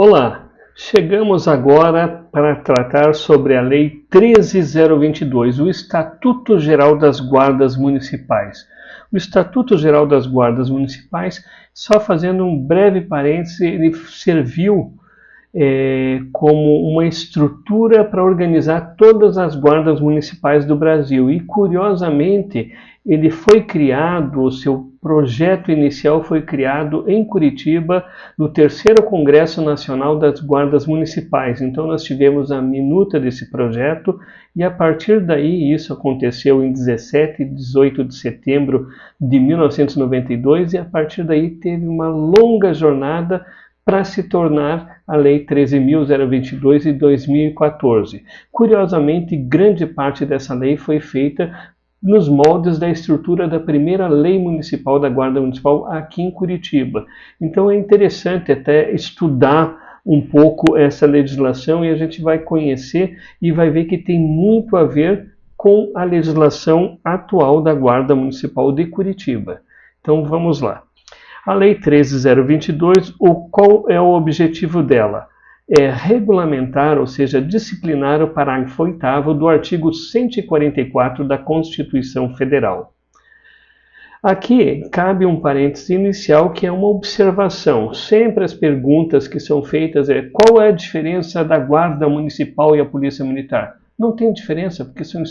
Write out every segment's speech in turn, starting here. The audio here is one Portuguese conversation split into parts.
Olá, chegamos agora para tratar sobre a Lei 13.022, o Estatuto Geral das Guardas Municipais. O Estatuto Geral das Guardas Municipais, só fazendo um breve parêntese, ele serviu como uma estrutura para organizar todas as guardas municipais do Brasil. E, curiosamente, ele foi criado, o seu projeto inicial foi criado em Curitiba, no 3º Congresso Nacional das Guardas Municipais. Então, nós tivemos a minuta desse projeto e, a partir daí, isso aconteceu em 17 e 18 de setembro de 1992, e a partir daí teve uma longa jornada para se tornar a Lei 13.022 de 2014. Curiosamente, grande parte dessa lei foi feita nos moldes da estrutura da primeira Lei Municipal da Guarda Municipal aqui em Curitiba. Então é interessante até estudar um pouco essa legislação, e a gente vai conhecer e vai ver que tem muito a ver com a legislação atual da Guarda Municipal de Curitiba. Então vamos lá. A Lei 13.022, qual é o objetivo dela? É regulamentar, ou seja, disciplinar o parágrafo 8º do artigo 144 da Constituição Federal. Aqui cabe um parêntese inicial, que é uma observação. Sempre as perguntas que são feitas é: qual é a diferença da Guarda Municipal e a Polícia Militar? Não tem diferença, porque são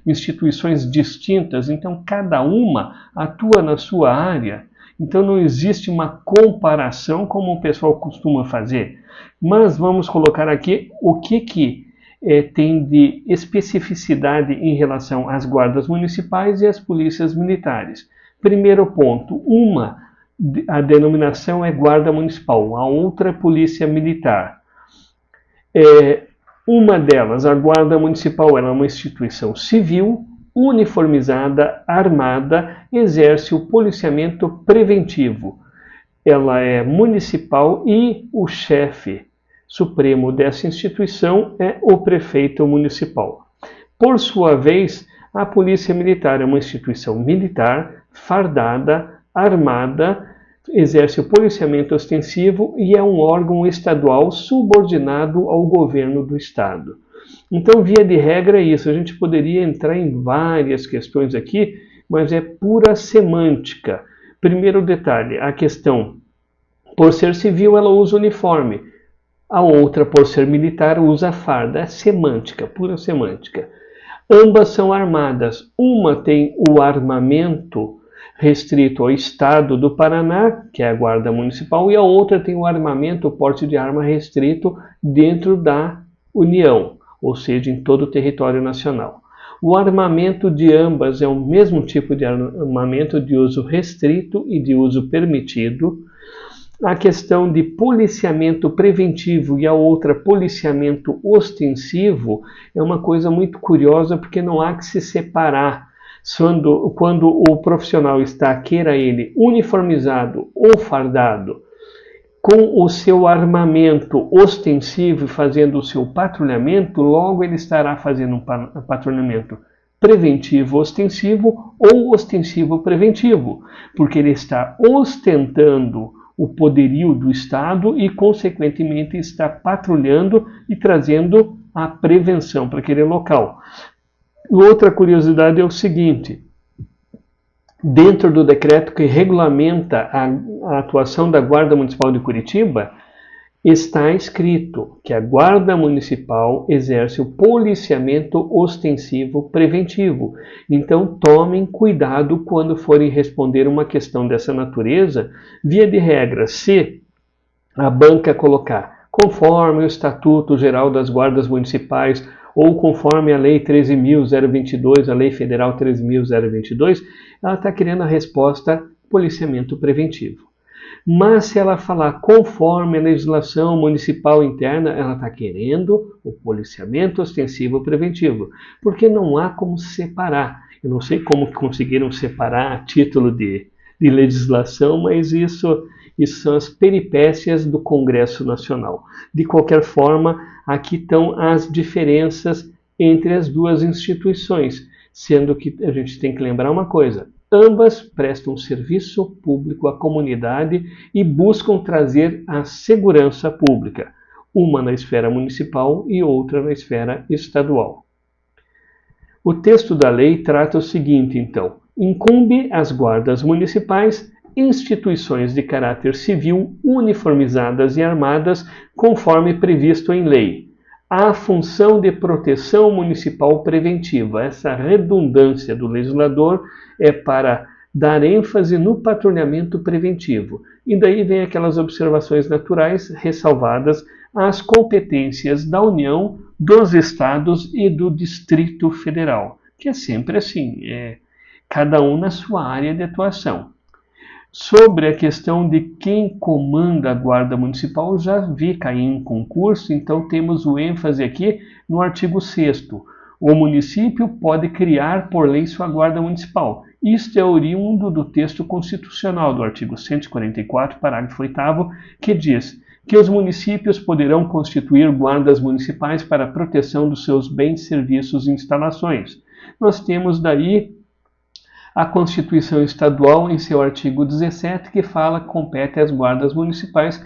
instituições distintas, então cada uma atua na sua área. Então não existe uma comparação como o pessoal costuma fazer. Mas vamos colocar aqui o que tem de especificidade em relação às guardas municipais e às polícias militares. Primeiro ponto, a denominação é guarda municipal, a outra é polícia militar. Uma delas, a guarda municipal, ela é uma instituição civil, uniformizada, armada, exerce o policiamento preventivo. Ela é municipal e o chefe supremo dessa instituição é o prefeito municipal. Por sua vez, a Polícia Militar é uma instituição militar, fardada, armada, exerce o policiamento ostensivo e é um órgão estadual subordinado ao governo do estado. Então, via de regra é isso. A gente poderia entrar em várias questões aqui, mas é pura semântica. Primeiro detalhe, a questão, por ser civil, ela usa uniforme. A outra, por ser militar, usa farda. É semântica, pura semântica. Ambas são armadas. Uma tem o armamento restrito ao estado do Paraná, que é a Guarda Municipal, e a outra tem o armamento, o porte de arma restrito dentro da União, ou seja, em todo o território nacional. O armamento de ambas é o mesmo tipo de armamento de uso restrito e de uso permitido. A questão de policiamento preventivo e a outra policiamento ostensivo é uma coisa muito curiosa, porque não há que se separar. Quando o profissional está, queira ele, uniformizado ou fardado, com o seu armamento ostensivo e fazendo o seu patrulhamento, logo ele estará fazendo um patrulhamento preventivo ostensivo ou ostensivo preventivo, porque ele está ostentando o poderio do Estado e, consequentemente, está patrulhando e trazendo a prevenção para aquele local. Outra curiosidade é o seguinte: dentro do decreto que regulamenta a atuação da Guarda Municipal de Curitiba, está escrito que a Guarda Municipal exerce o policiamento ostensivo preventivo. Então, tomem cuidado quando forem responder uma questão dessa natureza. Via de regra, se a banca colocar conforme o Estatuto Geral das Guardas Municipais ou conforme a Lei 13.022, a Lei Federal 13.022, ela está querendo a resposta policiamento preventivo. Mas se ela falar conforme a legislação municipal interna, ela está querendo o policiamento ostensivo preventivo, porque não há como separar. Eu não sei como conseguiram separar a título de legislação, mas isso são as peripécias do Congresso Nacional. De qualquer forma, aqui estão as diferenças entre as duas instituições, sendo que a gente tem que lembrar uma coisa: Ambas prestam serviço público à comunidade e buscam trazer a segurança pública, uma na esfera municipal e outra na esfera estadual. O texto da lei trata o seguinte, então: incumbe às guardas municipais instituições de caráter civil uniformizadas e armadas conforme previsto em lei. A função de proteção municipal preventiva. Essa redundância do legislador é para dar ênfase no patrulhamento preventivo. E daí vem aquelas observações naturais ressalvadas às competências da União, dos estados e do Distrito Federal, que é sempre assim, cada um na sua área de atuação. Sobre a questão de quem comanda a Guarda Municipal, já vi cair em concurso, então temos o ênfase aqui no artigo 6º. O município pode criar por lei sua Guarda Municipal. Isto é oriundo do texto constitucional do artigo 144, parágrafo 8º, que diz que os municípios poderão constituir guardas municipais para a proteção dos seus bens, serviços e instalações. Nós temos daí a Constituição Estadual, em seu artigo 17, que fala que compete às guardas municipais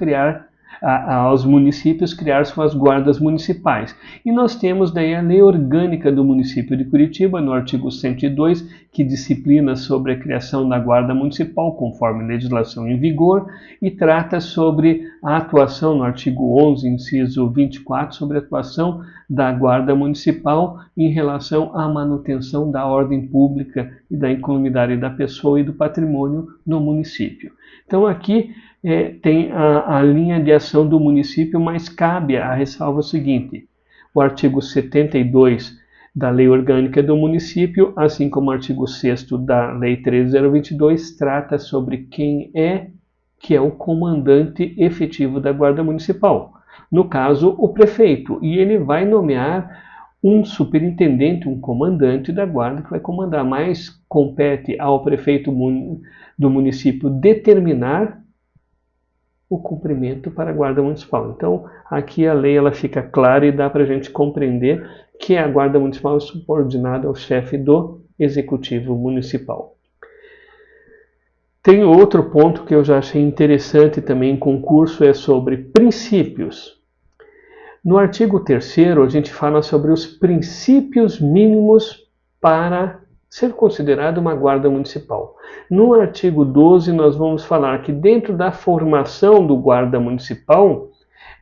aos municípios criar suas guardas municipais. E nós temos daí a Lei Orgânica do município de Curitiba, no artigo 102, que disciplina sobre a criação da Guarda Municipal, conforme legislação em vigor, e trata sobre a atuação, no artigo 11, inciso 24, sobre a atuação da Guarda Municipal em relação à manutenção da ordem pública e da incolumidade da pessoa e do patrimônio no município. Então aqui tem a linha de ação do município, mas cabe a ressalva o seguinte: o artigo 72 da Lei Orgânica do Município, assim como o artigo 6º da Lei 13.022, trata sobre quem que é o comandante efetivo da Guarda Municipal. No caso, o prefeito, e ele vai nomear um superintendente, um comandante da guarda que vai comandar, mas compete ao prefeito do município determinar o cumprimento para a Guarda Municipal. Então, aqui a lei ela fica clara e dá para a gente compreender que a Guarda Municipal é subordinada ao chefe do Executivo Municipal. Tem outro ponto que eu já achei interessante também em concurso, é sobre princípios. No artigo 3º, a gente fala sobre os princípios mínimos para ser considerado uma guarda municipal. No artigo 12, nós vamos falar que dentro da formação do guarda municipal,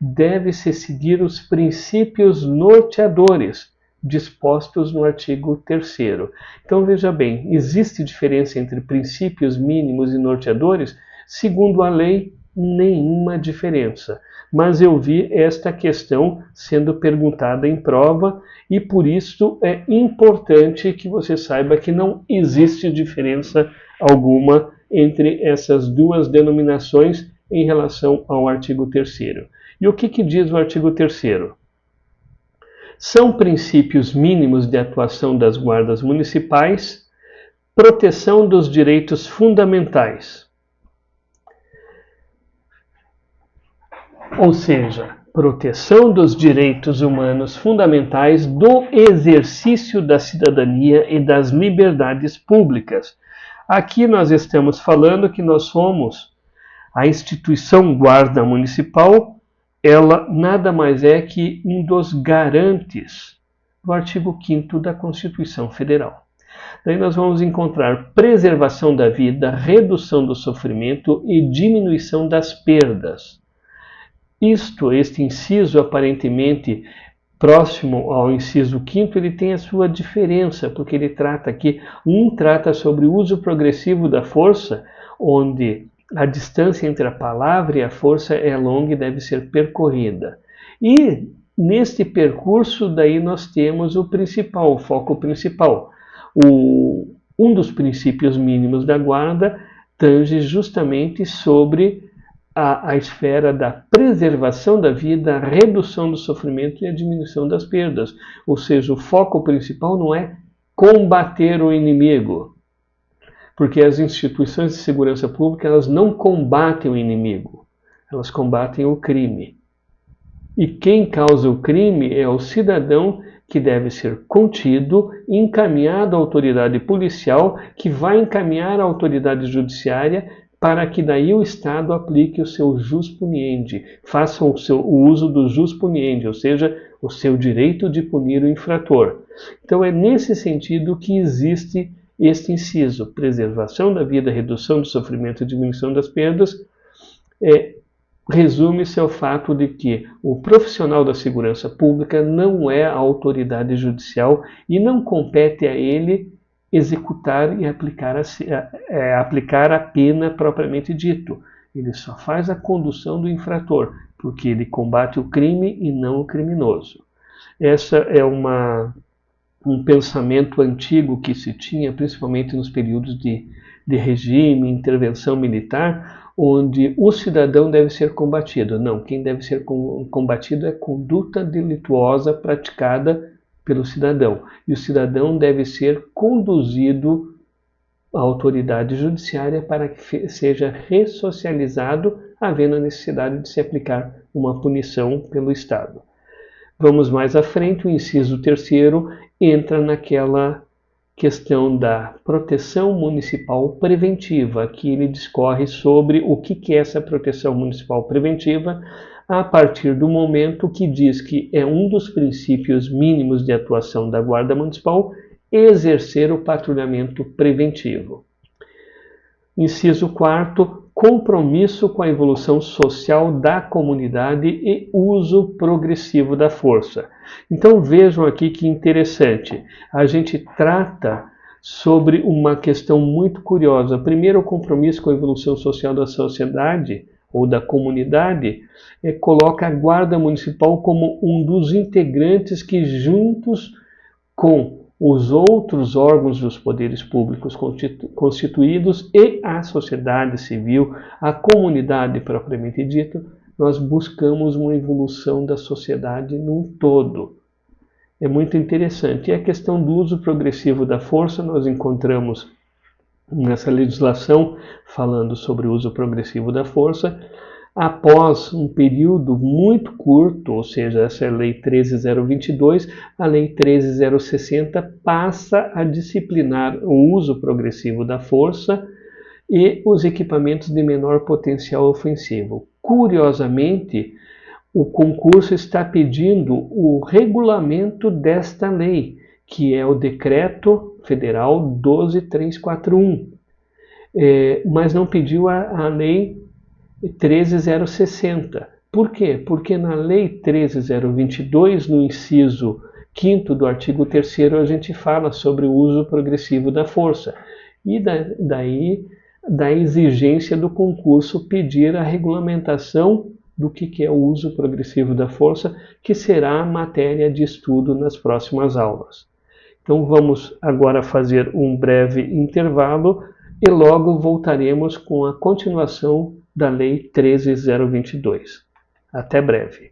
deve-se seguir os princípios norteadores dispostos no artigo 3º. Então, veja bem, existe diferença entre princípios mínimos e norteadores? Segundo a lei, nenhuma diferença. Mas eu vi esta questão sendo perguntada em prova e por isso é importante que você saiba que não existe diferença alguma entre essas duas denominações em relação ao artigo 3º. E o que diz o artigo 3º? São princípios mínimos de atuação das guardas municipais, proteção dos direitos fundamentais. Ou seja, proteção dos direitos humanos fundamentais do exercício da cidadania e das liberdades públicas. Aqui nós estamos falando que nós somos a instituição Guarda Municipal, ela nada mais é que um dos garantes do artigo 5º da Constituição Federal. Daí nós vamos encontrar preservação da vida, redução do sofrimento e diminuição das perdas. Este inciso, aparentemente próximo ao inciso 5º, ele tem a sua diferença, porque ele trata aqui, trata sobre o uso progressivo da força, onde a distância entre a palavra e a força é longa e deve ser percorrida. E neste percurso, daí nós temos o principal, o foco principal. Um dos princípios mínimos da guarda tange justamente sobre a esfera da preservação da vida, a redução do sofrimento e a diminuição das perdas. Ou seja, o foco principal não é combater o inimigo, porque as instituições de segurança pública elas não combatem o inimigo, elas combatem o crime. E quem causa o crime é o cidadão que deve ser contido e encaminhado à autoridade policial, que vai encaminhar à autoridade judiciária, para que daí o Estado aplique o seu jus puniendi, faça o uso do jus puniendi, ou seja, o seu direito de punir o infrator. Então é nesse sentido que existe este inciso: preservação da vida, redução do sofrimento e diminuição das perdas. Resume-se ao fato de que o profissional da segurança pública não é a autoridade judicial e não compete a ele executar e aplicar a pena propriamente dito. Ele só faz a condução do infrator, porque ele combate o crime e não o criminoso. Essa é um pensamento antigo que se tinha, principalmente nos períodos de regime, intervenção militar, onde o cidadão deve ser combatido. Não, quem deve ser combatido é a conduta delituosa praticada pelo cidadão. E o cidadão deve ser conduzido à autoridade judiciária para que seja ressocializado, havendo a necessidade de se aplicar uma punição pelo Estado. Vamos mais à frente, o inciso 3º entra naquela questão da proteção municipal preventiva, que ele discorre sobre o que é essa proteção municipal preventiva, a partir do momento que diz que é um dos princípios mínimos de atuação da Guarda Municipal exercer o patrulhamento preventivo. Inciso 4º, compromisso com a evolução social da comunidade e uso progressivo da força. Então vejam aqui que interessante, a gente trata sobre uma questão muito curiosa. Primeiro, o compromisso com a evolução social da sociedade ou da comunidade coloca a Guarda Municipal como um dos integrantes que, juntos com os outros órgãos dos poderes públicos constituídos e a sociedade civil, a comunidade propriamente dita, nós buscamos uma evolução da sociedade num todo. É muito interessante. E a questão do uso progressivo da força, nós encontramos nessa legislação falando sobre o uso progressivo da força, após um período muito curto, ou seja, essa é a Lei 13.022, a Lei 13.060 passa a disciplinar o uso progressivo da força e os equipamentos de menor potencial ofensivo. Curiosamente, o concurso está pedindo o regulamento desta lei, que é o Decreto Federal 12.341, mas não pediu a Lei 13.060. Por quê? Porque na Lei 13.022, no inciso 5º do artigo 3º, a gente fala sobre o uso progressivo da força. E daí da exigência do concurso pedir a regulamentação do que é o uso progressivo da força, que será matéria de estudo nas próximas aulas. Então vamos agora fazer um breve intervalo e logo voltaremos com a continuação da Lei 13.022. Até breve.